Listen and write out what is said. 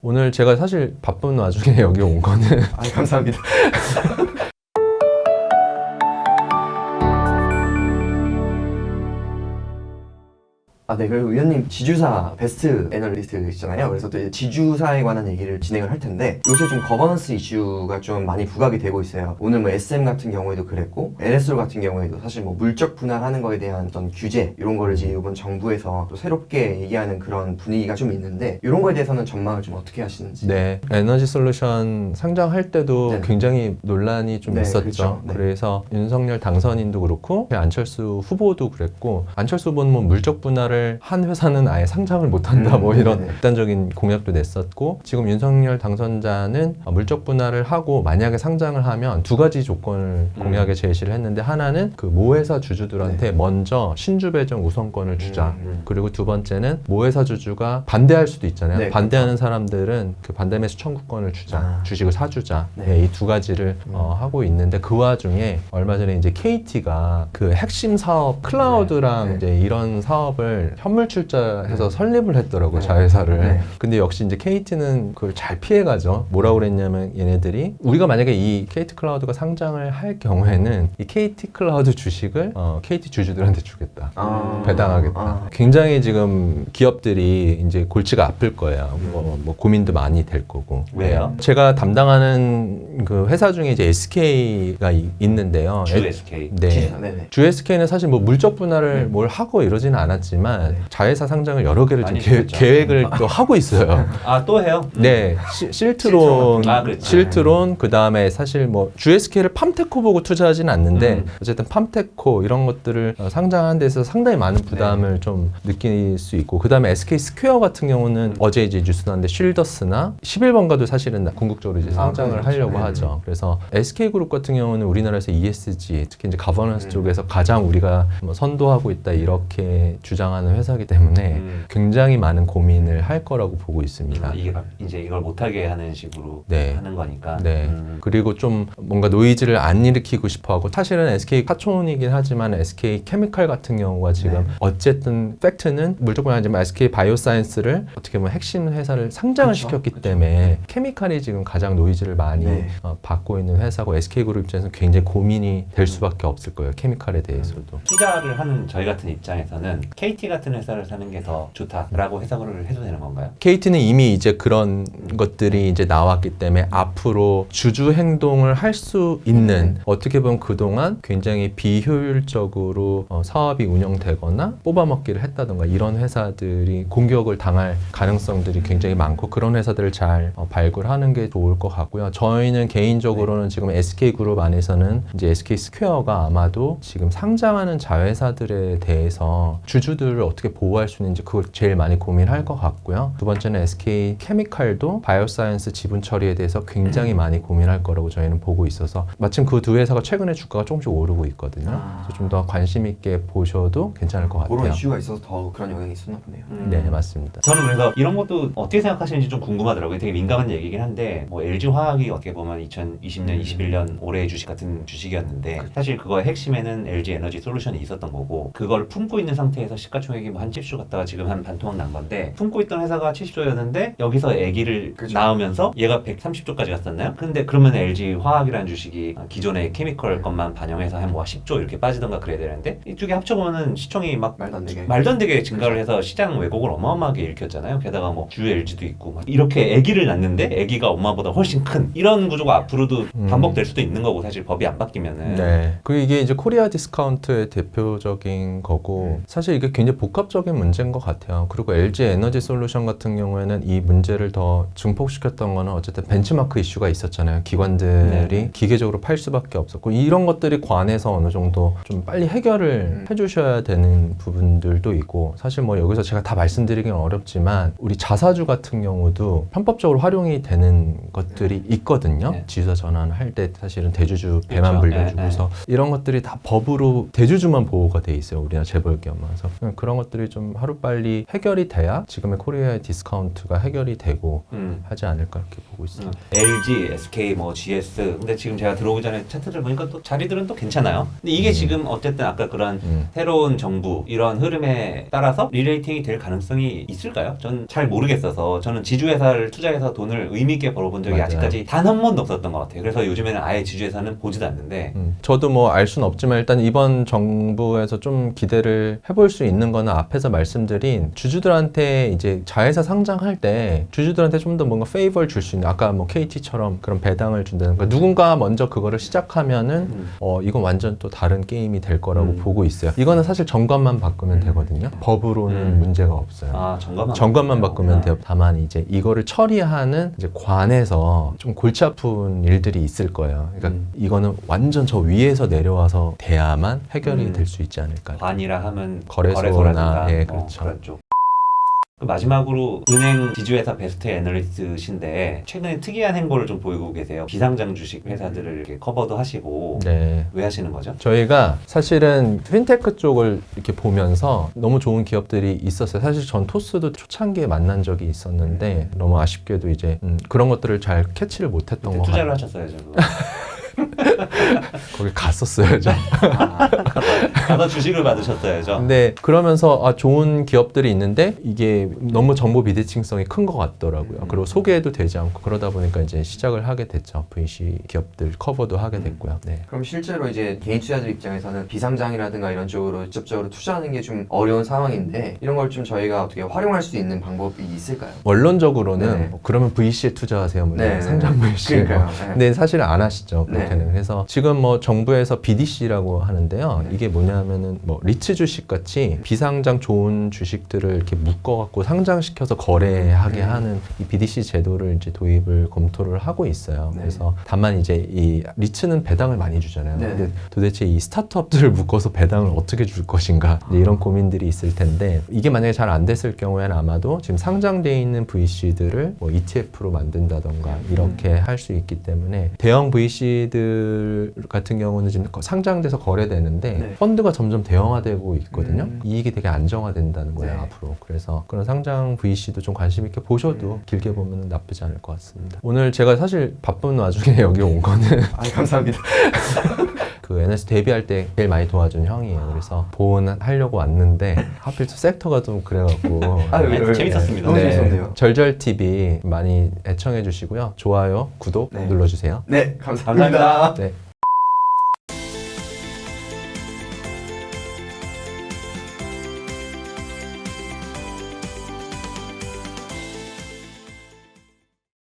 오늘 제가 사실 바쁜 와중에 여기 온 거는 감사합니다. 네, 그리고 위원님 지주사 베스트 애널리스트시잖아요. 그래서 또 이제 지주사에 관한 얘기를 진행을 할 텐데 요새 좀 거버넌스 이슈가 좀 많이 부각이 되고 있어요. 오늘 뭐 SM 같은 경우에도 그랬고 LSO 같은 경우에도 사실 뭐 물적 분할하는 거에 대한 어떤 규제 이런 거를 이제 이번 정부에서 또 새롭게 얘기하는 그런 분위기가 좀 있는데 이런 거에 대해서는 전망을 좀 어떻게 하시는지. 네, 에너지 솔루션 상장할 때도 네. 굉장히 논란이 좀 네, 있었죠. 그렇죠. 네. 그래서 윤석열 당선인도 그렇고 안철수 후보도 그랬고 안철수 후보는 뭐 물적 분할을 한 회사는 아예 상장을 못한다 뭐 이런 네네. 극단적인 공약도 냈었고 지금 윤석열 당선자는 물적 분할을 하고 만약에 상장을 하면 두 가지 조건을 공약에 제시를 했는데 하나는 그 모회사 주주들한테 먼저 신주 배정 우선권을 주자. 그리고 두 번째는 모회사 주주가 반대할 수도 있잖아요. 네, 반대하는 사람들은 그 반대 매수 청구권을 주자. 주식을 사주자. 네. 네, 이 두 가지를 하고 있는데 그 와중에 얼마 전에 이제 KT가 그 핵심 사업 클라우드랑 네. 이제 이런 사업을 현물 출자해서 네. 설립을 했더라고요. 네. 자회사를. 네. 근데 역시 이제 KT는 그걸 잘 피해가죠. 뭐라고 그랬냐면 얘네들이 우리가 만약에 이 KT 클라우드가 상장을 할 경우에는 이 KT 클라우드 주식을 KT 주주들한테 주겠다. 배당하겠다. 굉장히 지금 기업들이 이제 골치가 아플 거예요. 뭐 고민도 많이 될 거고. 왜요? 제가 담당하는 그 회사 중에 이제 SK가 있는데요. 주 SK. 네. 네네. 주 SK는 사실 뭐 물적 분할을 뭘 하고 이러지는 않았지만 자회사 상장을 여러 개를 좀 많이 시켰죠. 계획을 또 하고 있어요. 아, 또 해요? 네, 실트론, 아, 그렇지. 실트론, 그 다음에 사실 뭐 GSK를 팜테코 보고 투자하진 않는데 어쨌든 팜테코 이런 것들을 상장하는 데서 상당히 많은 부담을 좀 느낄 수 있고 그 다음에 SK 스퀘어 같은 경우는 어제 이제 뉴스 나왔는데 쉴더스나 11번가도 사실은 궁극적으로 이제 상장을 그렇죠. 하려고 네. 하죠. 그래서 SK그룹 같은 경우는 우리나라에서 ESG 특히 이제 가버넌스 쪽에서 가장 우리가 뭐 선도하고 있다 이렇게 주장하는 회사이기 때문에 굉장히 많은 고민을 할 거라고 보고 있습니다. 이게 이제 이걸 못하게 하는 식으로 네. 하는 거니까. 네. 그리고 좀 뭔가 노이즈를 안 일으키고 싶어 하고 사실은 SK 파촌이긴 하지만 SK 케미칼 같은 경우가 지금 어쨌든 팩트는 물적분 아니지만 SK 바이오사이언스를 어떻게 보면 핵심 회사를 상장을 그쵸, 시켰기 그쵸. 때문에 케미칼이 지금 가장 노이즈를 많이 네. 받고 있는 회사고 SK그룹 입장에서는 굉장히 고민이 될 수밖에 없을 거예요. 케미칼에 대해서도. 투자를 하는 저희 같은 입장에서는 KT 같은 회사를 사는 게 더 좋다라고 해석을 해도 되는 건가요? KT는 이미 이제 그런 것들이 이제 나왔기 때문에 앞으로 주주 행동을 할 수 있는 어떻게 보면 그동안 굉장히 비효율적으로 사업이 운영되거나 뽑아먹기를 했다던가 이런 회사들이 공격을 당할 가능성들이 굉장히 많고 그런 회사들을 잘 발굴하는 게 좋을 것 같고요. 저희는 개인적으로는 지금 SK그룹 안에서는 이제 SK 스퀘어가 아마도 지금 상장하는 자회사들에 대해서 주주들을 어떻게 보호할 수 있는지 그걸 제일 많이 고민할 것 같고요. 두 번째는 SK 케미칼도 바이오사이언스 지분 처리에 대해서 굉장히 많이 고민할 거라고 저희는 보고 있어서 마침 그 두 회사가 최근에 주가가 조금씩 오르고 있거든요. 그래서 좀 더 관심 있게 보셔도 괜찮을 것 같아요. 그런 이슈가 있어서 더 그런 영향이 있었나 보네요. 네, 맞습니다. 저는 그래서 이런 것도 어떻게 생각하시는지 좀 궁금하더라고요. 되게 민감한 얘기긴 한데 뭐 LG화학이 어떻게 보면 2020년, 21년 올해의 주식 같은 주식이었는데 사실 그거의 핵심에는 LG 에너지 솔루션이 있었던 거고 그걸 품고 있는 상태에서 시가총액이 뭐 한 70조 갔다가 지금 한 반토막 난 건데 품고 있던 회사가 70조였는데 여기서 아기를 그렇죠. 낳으면서 얘가 130조까지 갔었나요? 근데 그러면 LG화학이라는 주식이 기존의 케미컬 것만 반영해서 한 뭐 10조 이렇게 빠지던가 그래야 되는데 이쪽에 합쳐보면은 시총이 막 말도 안 되게 증가를 해서 시장 왜곡을 어마어마하게 일으켰잖아요. 게다가 뭐 주 LG도 있고 막 이렇게 아기를 낳는데 아기가 엄마보다 훨씬 큰 이런 구조가 앞으로도 반복될 수도 있는 거고 사실 법이 안 바뀌면은 네. 그리고 이게 이제 코리아 디스카운트의 대표적인 거고 사실 이게 굉장히 복합적인 문제인 것 같아요. 그리고 LG 에너지 솔루션 같은 경우에는 이 문제를 더 증폭시켰던 거는 어쨌든 벤치마크 이슈가 있었잖아요. 기관들이 기계적으로 팔 수밖에 없었고 이런 것들이 관해서 어느 정도 좀 빨리 해결을 해주셔야 되는 부분들도 있고 사실 뭐 여기서 제가 다 말씀드리긴 어렵지만 우리 자사주 같은 경우도 편법적으로 활용이 되는 것들이 있거든요. 네. 지주사 전환할 때 사실은 대주주 배만 그렇죠. 불려주고서 이런 것들이 다 법으로 대주주만 보호가 돼 있어요. 우리나라 재벌기업만. 그래서 그런 것들이 좀 하루빨리 해결이 돼야 지금의 코리아의 디스카운트가 해결이 되고 하지 않을까 이렇게 보고 있습니다. LG, SK, 뭐 GS. 근데 지금 제가 들어오기 전에 차트를 보니까 또 자리들은 또 괜찮아요. 근데 이게 지금 어쨌든 아까 그런 새로운 정부 이런 흐름에 따라서 리레이팅이 될 가능성이 있을까요? 전 잘 모르겠어서 저는 지주회사를 투자해서 돈을 의미 있게 벌어본 적이 맞아요. 아직까지 단 한 번도 없었던 것 같아요. 그래서 요즘에는 아예 지주회사는 보지도 않는데 저도 뭐 알 수는 없지만 일단 이번 정부에서 좀 기대를 해볼 수 있는 거는 앞에서 말씀드린 주주들한테 이제 자회사 상장할 때 주주들한테 좀 더 뭔가 페이버를 줄 수 있는 아까 뭐 KT처럼 그런 배당을 준다는 거 누군가 먼저 그거를 시작하면은 이건 완전 또 다른 게임이 될 거라고 보고 있어요. 이거는 사실 정관만 바꾸면 되거든요. 법으로는 문제가 없어요. 아 정관만 바꾸면 돼요. 다만 이제 이거를 처리하는 이제 관에서 좀 골치 아픈 일들이 있을 거예요. 그러니까 이거는 완전 저 위에서 내려와서 돼야만 해결이 될 수 있지 않을까. 관이라 하면 거래소나, 거래소라든가 예, 그렇죠. 그런 쪽. 마지막으로 은행 지주회사 베스트 애널리스트신데 최근에 특이한 행보를 좀 보이고 계세요. 비상장 주식 회사들을 이렇게 커버도 하시고 네. 왜 하시는 거죠? 저희가 사실은 핀테크 쪽을 이렇게 보면서 너무 좋은 기업들이 있었어요. 사실 전 토스도 초창기에 만난 적이 있었는데 너무 아쉽게도 이제 그런 것들을 잘 캐치를 못했던 것 투자를 같아요. 하셨어야죠. 거기 갔었어요. 저. 가서 주식을 받으셨어야죠. 근데 그러면서 좋은 기업들이 있는데 이게 너무 정보 비대칭성이 큰 것 같더라고요. 그리고 소개도 되지 않고 그러다 보니까 이제 시작을 하게 됐죠. VC 기업들 커버도 하게 됐고요. 네. 그럼 실제로 이제 개인 투자자 입장에서는 비상장이라든가 이런 쪽으로 직접적으로 투자하는 게 좀 어려운 상황인데 이런 걸 좀 저희가 어떻게 활용할 수 있는 방법이 있을까요? 원론적으로는 네. 그러면 VC에 투자하세요. 뭐 네. 상장 VC. 그러니까요. 네. 근데 사실은 안 하시죠. 네. 그렇게는. 그래서 지금 뭐 정부에서 BDC라고 하는데요. 이게 뭐냐면은 뭐 리츠 주식 같이 비상장 좋은 주식들을 이렇게 묶어갖고 상장시켜서 거래하게 하는 이 BDC 제도를 이제 도입을 검토를 하고 있어요. 네. 그래서 다만 이제 이 리츠는 배당을 많이 주잖아요. 네. 근데 도대체 이 스타트업들을 묶어서 배당을 어떻게 줄 것인가 이제 이런 고민들이 있을 텐데 이게 만약에 잘 안 됐을 경우에는 아마도 지금 상장돼 있는 VC들을 뭐 ETF로 만든다던가 이렇게 할 수 있기 때문에 대형 VC들 같은 경우는 지금 상장돼서 거래되는데 네. 펀드가 점점 대형화되고 있거든요. 이익이 되게 안정화된다는 거예요, 네. 앞으로. 그래서 그런 상장 VC도 좀 관심 있게 보셔도 길게 보면 나쁘지 않을 것 같습니다. 오늘 제가 사실 바쁜 와중에 여기 온 거는 감사합니다. 그 NS 데뷔할 때 제일 많이 도와준 형이에요. 그래서 보온하려고 왔는데 하필 또 섹터가 좀 그래갖고 재밌었습니다. 너무 재밌었는데요. 절절TV 많이 애청해 주시고요. 좋아요, 구독 네. 눌러주세요. 네, 감사합니다. 네.